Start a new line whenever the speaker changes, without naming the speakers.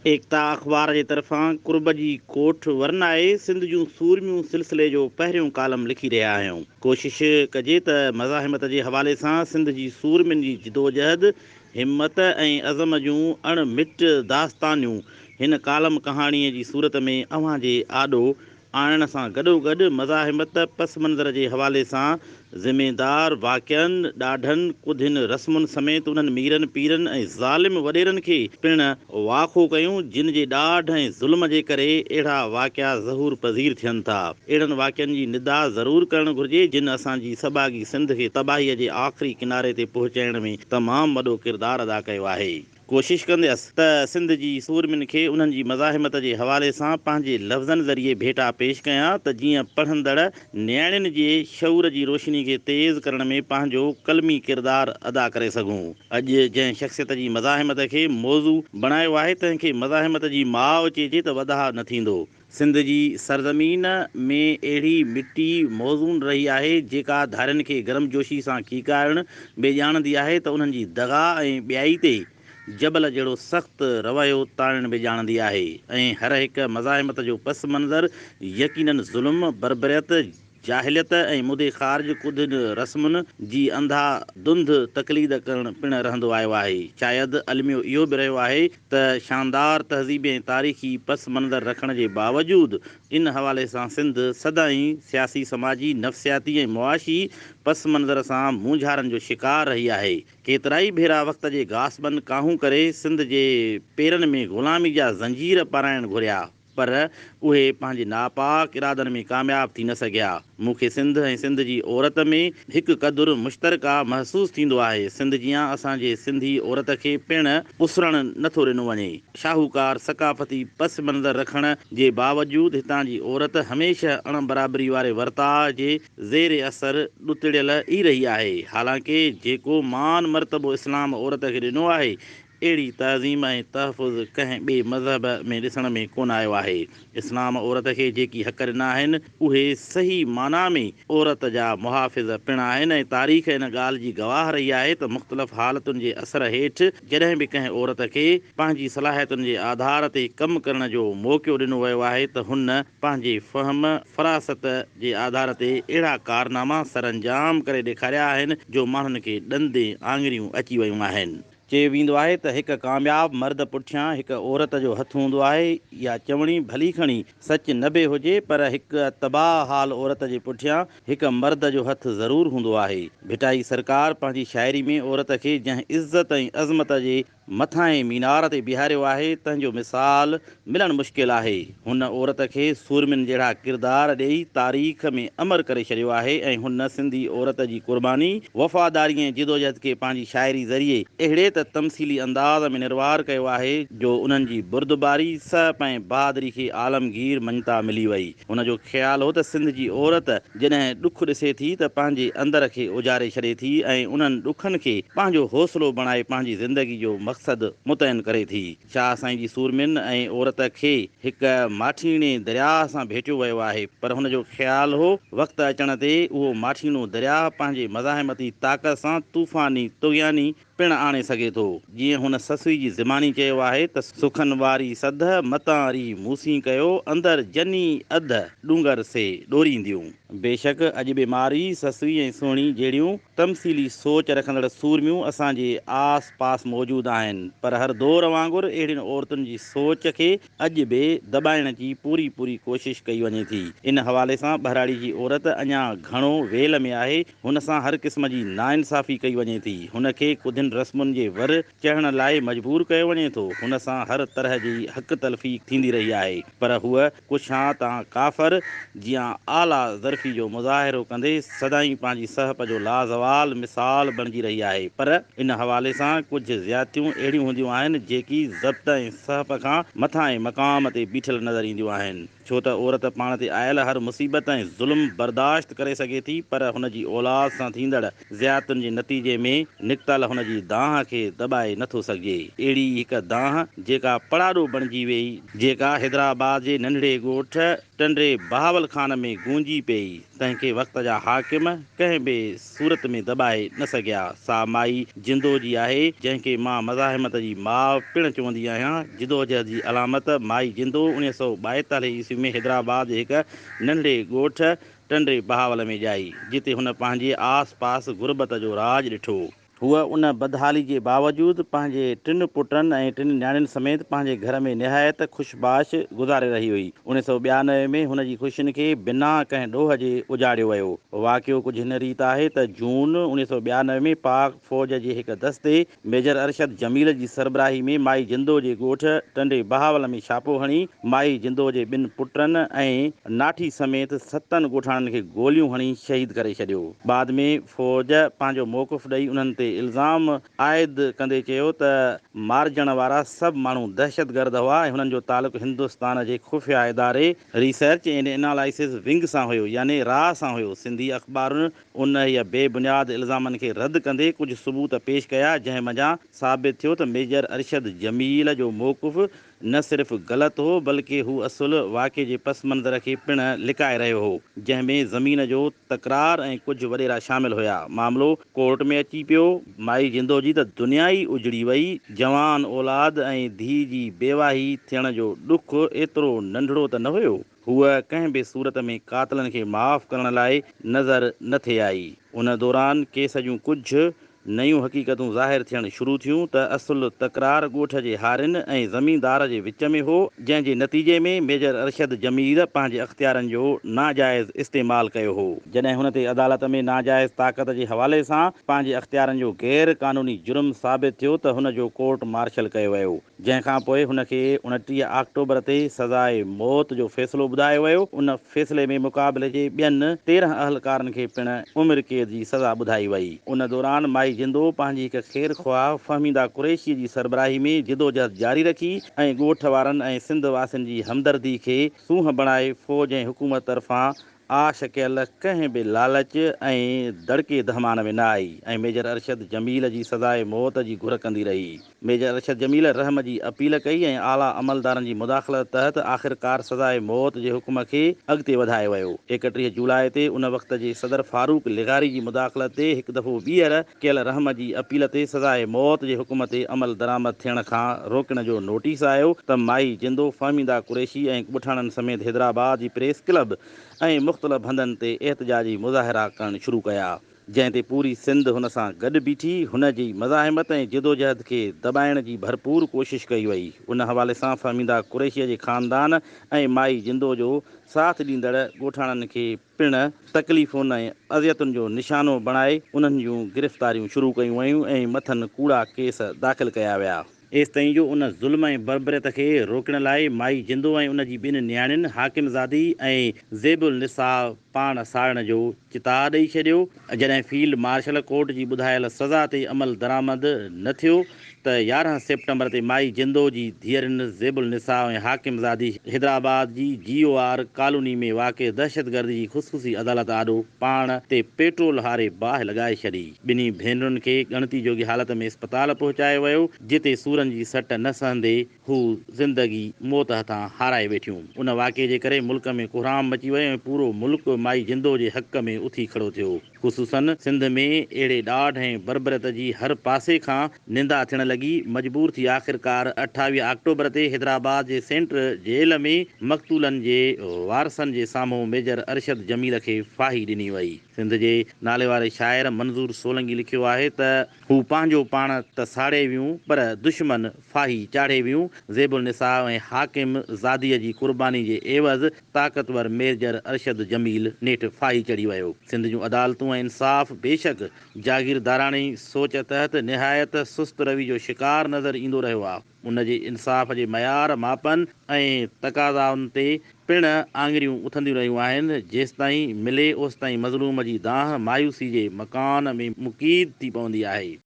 एकता अख़बार जे तरफ़ां कुर्ब जी कोठ वरनाए सिंध जूं सूरमियूं सिलसिले जो पहिरियों कालम लिखी रहिया आहियूं। कोशिश कजे त मज़ाहिमत जे हवाले सां सिंध जी सूरमियुनि जी जिदोजहद, हिम्मत ऐं अज़म जूं अणमिट दास्तानियूं हिन कालम कहाणीअ जी सूरत में अव्हां जे आॾो आणण सां गॾोगॾु मज़ाहिमत पस मंज़र जे हवाले सां ज़िमेदार वाक़िअनि, ॾाढनि कुधियुनि रस्मुनि समेत उन्हनि मीरनि पीरनि ऐं ज़ालिम वॾेरनि खे पिण वाखो कयूं जिन जे ॾाढ ऐं ज़ुल्म जे करे अहिड़ा वाक़िआ ज़हूर पज़ीर थियनि था। अहिड़नि वाक़िअनि जी निदा ज़रूरु करणु घुरिजे जिन असांजी सबागी सिंध खे तबाहीअ जे आख़िरी किनारे ते पहुचाइण में तमामु वॾो किरदारु अदा कयो आहे। कोशिश कंदसि त सिंध जी सूरमियुनि खे उन्हनि जी मज़ाहिमत जे हवाले सां पंहिंजे लफ़्ज़नि ज़रिए भेटा पेश कयां त जीअं पढ़ंदड़ न्याणियुनि जे शऊर जी रोशनी खे तेज़ करण में पंहिंजो कलमी किरदारु अदा करे सघूं। अॼु जंहिं शख़्सियत जी मज़ाहिमत खे मौज़ू बणायो आहे तंहिंखे मज़ाहिमत जी माउ चइजे त वधा न थींदो। सिंध जी सरज़मीन में अहिड़ी मिटी मौज़ून रही आहे जेका धारियुनि खे गरमजोशी सां खीकारणु बेॼाणंदी आहे त उन्हनि जी दगा ऐं ॿियाई ते जबल जहिड़ो सख़्तु रवैयो ताणणु बि ॼाणंदी आहे ऐं हर हिकु मज़ाहिमत जो पस मंज़र यकीनन ज़ुल्म, बरबरियत, जाहिलियत ऐं मुदे ख़ारिज कुधियुनि रस्मुनि जी अंधाधुंध तक़लीद करणु पिणु रहंदो आयो आहे। शायदि अलमियो इहो बि रहियो आहे त शानदार तहज़ीब ऐं तारीख़ी पस मंज़र रखण जे बावजूदु इन हवाले सां सिंध सदाईं सियासी, समाजी, नफ़्सियाती ऐं मुआशी पस मंज़र सां मूंझारनि जो शिकार रही आहे। केतिरा ई भेरा वक़्त जे घासबन काहूं करे सिंध जे पेरनि में ग़ुलामी जा ज़ंजीर पाराइणु घुरिया, पर उहे पंहिंजे नापाक इरादनि में कामयाबु थी न सघिया। मूंखे सिंध ऐं सिंध जी औरत में हिकु क़दुरु मुश्तरका महसूसु थींदो आहे। सिंध जियां असांजे सिंधी औरत खे पिणु पुसरणु नथो ॾिनो वञे। शाहूकार सक़ाफ़ती पस मंज़र रखण जे बावजूदु हितां जी औरत हमेशह अण बराबरी वारे वर्ताउ जे ज़ेर असर ॾुतड़ियल ई रही आहे। हालांकि जेको मान मर्तबो इस्लाम औरत खे ॾिनो आहे अहिड़ी तहज़ीम ऐं तहफ़ुज़ कंहिं ॿिए मज़हब में ॾिसण में कोन आयो आहे। इस्लाम औरत खे जेकी हक़ ॾिना आहिनि उहे सही माना में औरत जा मुहाफ़िज़ पिणु आहिनि ऐं तारीख़ इन ॻाल्हि जी गवाह रही आहे त मुख़्तलिफ़ हालतुनि जे असर हेठि जॾहिं बि कंहिं औरत खे पंहिंजी सलाहियतुनि जे आधार ते कमु करण जो मौक़ो ॾिनो वियो आहे त हुन पंहिंजे फ़हम फ़रासत जे आधार ते अहिड़ा कारनामा सरअंजाम करे ॾेखारिया आहिनि जो माण्हुनि खे ॾंदे आङिरियूं अची वियूं आहिनि। चयो वेंदो आहे त हिकु कामयाबु मर्द पुठियां हिकु औरत जो हथु हूंदो आहे। इहा चवणी भली खणी सच न बि हुजे पर हिकु तबाह हाल औरत जे पुठियां हिकु मर्द जो हथु ज़रूरु हूंदो आहे। भिटाई सरकार पंहिंजी शाइरी में औरत खे जंहिं इज़त ऐं अज़मत जे मथां मीनार ते बीहारियो आहे तंहिंजो मिसाल मिलणु मुश्किल आहे। हुन औरत खे सूरमियुनि जहिड़ा किरदार ॾेई तारीख़ में अमर करे छॾियो आहे ऐं हुन सिंधी औरत जी क़ुर्बानी, वफ़ादारी ऐं जिदोजहद खे पंहिंजी शाइरी ज़रिए अहिड़े त तमसीली अंदाज़ में निर्वार कयो आहे जो उन्हनि जी बुर्दबारी, सप ऐं बहादुरी खे आलमगीर मञता मिली वई। हुनजो ख़्यालु हो त सिंध जी औरत जॾहिं ॾुखु ॾिसे थी त पंहिंजे अंदर खे उजारे छॾे थी ऐं उन्हनि ॾुखनि खे पंहिंजो हौसलो बणाए पंहिंजी ज़िंदगी जो मक़सदु मुतयन करे थी। शाह साईं जी सूरमियुनि ऐं औरत खे हिकु माठीणे दरिया सां भेटियो वियो आहे, पर हुनजो ख़्यालु हो वक़्तु अचण ते उहो माठीनो दरिया पंहिंजे मज़ाहिमती ताक़त सां तूफ़ानी तुग़यानी पिणु आणे सघे थो। जीअं हुन ससुई जी ज़िमानी चयो आहे त सुखनि वारी सध मतारी मूसी कयो अंदरि जनी अध डूंगर से ॾोरींदियूं। बेशक अॼु बीमारी ससुई ऐं सुहिणी जहिड़ियूं तमसीली सोच रखंदड़ सूरमियूं असांजे आस पास मौजूदु आहिनि, पर हर दौर वांगुरु अहिड़ियुनि औरतुनि जी सोच खे अॼु बि दॿाइण जी पूरी कोशिश कई वञे थी। इन हवाले सां बहराड़ी जी औरत अञा घणो वेल में आहे। हुन सां हर क़िस्म जी नाइंसाफ़ी कई वञे थी, हुनखे कुधियुनि रस्मुनि जे वर चढ़ण लाइ मजबूर कयो वञे थो, हुन सां हर तरह जी हक़ तलफ़ी थींदी रही आहे। पर हूअ कुछां तां काफ़र जीअं आला ज़र्फ़ी जो मुज़ाहिरो कंदे सदाईं पंहिंजी सहप जो लाज़वाल मिसाल बणिजी रही आहे। पर इन हवाले सां कुझु ज़्यादतियूं अहिड़ियूं हूंदियूं आहिनि जेकी ज़ब्त ऐं सहप खां मथां मक़ाम ते बीठल नज़र ईंदियूं आहिनि। छो त औरत पाण ते आयल हर मुसीबत ऐं ज़ुल्म बर्दाश्त करे सघे थी, पर हुनजी औलाद सां थींदड़ ज़्यादतियुनि जे नतीजे में निकितल हुनजी जी दांह खे दॿाए नथो सघिजे। अहिड़ी हिकु दांह जेका पड़ाड़ो बणिजी वेई, जेका हैदराबाद जे नंढड़े ॻोठ टंडे बहावल खान में गूंजी पई, तंहिंखे वक़्त जा हाकिम कंहिं बि सूरत में दॿाए न सघिया। सा माई जिंदो जी आहे, जंहिंखे मां मज़ाहिमत जी माउ पिणु चवंदी आहियां। जिदोजहद जी अलामत माई जिंदो 1942 ईस्वी में हैदराबाद जे हिकु नंढड़े ॻोठ टंडे बहावल में ॼाई, जिते हुन पंहिंजे आस पास गुरबत जो राज ॾिठो। हूअ उन बदहाली जे बावजूदि पंहिंजे 3 पुटनि ऐं 3 न्याणियुनि समेत पंहिंजे घर में निहायत ख़ुशबाश गुज़ारे रही हुई। 1992 में हुन जी ख़ुशियुनि खे बिना कंहिं ॾोह जे उजाड़ियो वियो। वाक़ियो कुझु हिन रीति आहे त जून 1992 में पाक फ़ौज जे हिकु दस्ते मेजर अरशद जमील जी सरबराही में माई जिंदो जे ॻोठ टंडे बहावल में छापो हणी माई जिंदो जे 2 पुटनि ऐं नाठी समेत 7 ॻोठाणनि खे गोलियूं हणी शहीद करे छॾियो। बाद में फ़ौज पंहिंजो मौक़िफ़ ॾेई उन्हनि ते इल्ज़ाम आइद कंदे चयो त मारजण वारा सभु माण्हू दहशतगर्द हुआ ऐं हुननि जो तालुक़ु हिंदुस्तान जे खुफ़िया इदारे रिसर्च एंड एनालिसिस विंग सां हुयो, यानी राह सां हुयो। सिंधी अख़बारुनि उन या बेबुनियाद इल्ज़ामनि खे रद्द कंदे कुझु सबूत पेश कया, जंहिं मंझां साबित थियो त मेजर अरशद जमील जो मौक़िफ़ न सिर्फ़ु ग़लति हो, बल्कि हू असुलु वाक़े जे पस मंज़र खे पिणु लिकाए रहियो हो, जंहिंमें ज़मीन जो तकरार ऐं कुझु वॾेरा शामिल हुया। मामिलो कोर्ट में अची पियो। माई जिंदो जी त दुनिया ई उजड़ी वई। जवान औलाद ऐं धीउ जी बेवाही थियण जो ॾुख एतिरो नंढड़ो त न हुयो। हूअ कंहिं बि सूरत में क़ातिलनि खे माफ़ करण लाइ नज़र न थे आई। उन दौरान केस जूं कुझु नयूं हक़ीक़तूं ज़ाहिर थियणु शुरू थियूं त असुलु तकरार ॻोठ जे हारिन ऐं ज़मीनदार जे विच में हो, जंहिं जे नतीजे में मेजर अरशद जमील पंहिंजे अख़्तियारनि जो नाजाइज़ इस्तेमालु कयो हो। जॾहिं हुन ते अदालत में नाजाइज़ ताक़त जे हवाले सां पंहिंजे अख़्तियारनि जो गैर क़ानूनी जुर्म साबित थियो त हुन जो कोर्ट मार्शल कयो वियो, जंहिंखां पोइ हुन खे 29 अक्टूबर ते सज़ाए मौत जो फ़ैसिलो ॿुधायो वियो। उन फ़ैसिले में मुक़ाबले जे ॿियनि 13 अहलकारनि खे पिणु उमिरि क़ैद जी सज़ा ॿुधाई वई। उन दौरान माई जिंदो पंहिंजी हिकु ख़ैर ख़्वाह फ़हमीदा कुरैशी जी सरबराही में जिदोजहद जारी रखी ऐं ॻोठ वारनि ऐं सिंध वासियुनि जी हमदर्दी खे सूंह बणाए फ़ौज ऐं हुकूमत तरफ़ां आश कयल कंहिं बि लालच ऐं दड़के दहमान में न आई ऐं मेजर अरशद जमील जी सज़ाए मौत जी घुर कंदी रही। मेजर अरशद जमील रहम जी अपील कई ऐं आला अमलदारनि जी मुदाख़लत तहत आख़िरकार सज़ाए मौत जे हुकुम खे अॻिते वधायो वियो। 31 जुलाई ते उन वक़्त जे सदर फारूक लिगारी जी मुदाख़लत ते हिकु दफ़ो ॿीहर कयल रहम जी अपील ते सज़ाए मौत जे हुकुम ते अमल दरामद थियण खां रोकण जो नोटिस आयो त माई जिंदो फ़हमीदा कुरैशी ऐं ॻोठाणनि समेत हैदराबाद जी प्रेस क्लब ऐं मुख़्तलिफ़ हंधनि ते एहतजाजी मुज़ाहिरा करणु शुरू कया, जंहिं ते पूरी सिंध हुन सां गॾु बीठी हुन जी मज़ाहिमत ऐं जिदोजहद खे दॿाइण जी भरपूर कोशिश कई वई। उन हवाले सां फ़हमीदा कुरैशीअ जे ख़ानदान ऐं माई जिंदो जो साथ ॾींदड़ ॻोठाणनि खे पिणु तकलीफ़ुनि ऐं अज़ियतुनि जो निशानो बणाए उन्हनि जूं गिरफ़्तारियूं शुरू कयूं वयूं ऐं मथनि कूड़ा केस दाख़िल कया विया। एसिताईं जो उन ज़ुल्म ऐं बर्बरियत खे रोकण लाइ माई जिंदो ऐं उन जी 2 न्याणियुनि हाकिमज़ादी ऐं ज़ेबुल निसा पाण साड़ण जो चिता ॾेई छॾियो। जॾहिं फील्ड मार्शल कोर्ट जी ॿुधायल सज़ा ते अमल दरामद न थियो त 11 सेप्टेंबर ते माई जिंदो जी धीअरुनि ज़ेबुल निसा ऐं हाकिमज़ादी हैदराबाद जी GOR कॉलोनी में वाक़िअ दहशतगर्दी जी ख़ुसूसी अदालत आॾो पाण ते पेट्रोल हारे बाहि लॻाए छॾी। ॿिन्ही भेनरुनि खे ॻणती जोगी हालत में इस्पताल पहुचायो वियो, जिते सूरनि जी सट न सहंदे हू ज़िंदगी मौत हथां हाराए वेठियूं। उन वाक़े जे करे मुल्क में कोहराम मची वियो ऐं पूरो मुल्क माई जिंदो जे हक़ में उथी खड़ो थियो। ख़ुसूसन सिंध में अहिड़े ॾाढ ऐं बर्बरियत जी हर पासे खां निंदा थियण लॻी। मजबूर थी आख़िरकार 28 अक्टूबर ते हैदराबाद जे सेंट्रल जेल में मक़तूलनि जे वारसनि जे साम्हूं मेजर अरशद जमील खे फाही ॾिनी वई। सिंध जे नाले वारे शाइर मंज़ूर सोलंगी लिखियो आहे त हू पंहिंजो पाण त साड़े वियूं पर दुश्मन फाही चाढ़े वियूं। ज़ेबुल निसा ऐं हाकिम ज़ादीअ जी कुर्बानी जे एवज़ ताक़तवर मेजर अरशद जमील नेठि फाही चढ़ी वियो। सिंध जूं अदालतूं ऐं इंसाफ़ बेशक जागीरदाराणी सोच तहत निहायत सुस्त रवी जो शिकार नज़र ईंदो रहियो आहे। उन जे इंसाफ़ जे मयार मापनि ऐं तक़ाज़ाउनि ते पिणु आङिरियूं उथंदियूं रहियूं आहिनि। जेसिताईं मिले ओसिताईं मज़लूम जी दांह मायूसी जे मकान में मुक़ीद थी पवंदी आहे।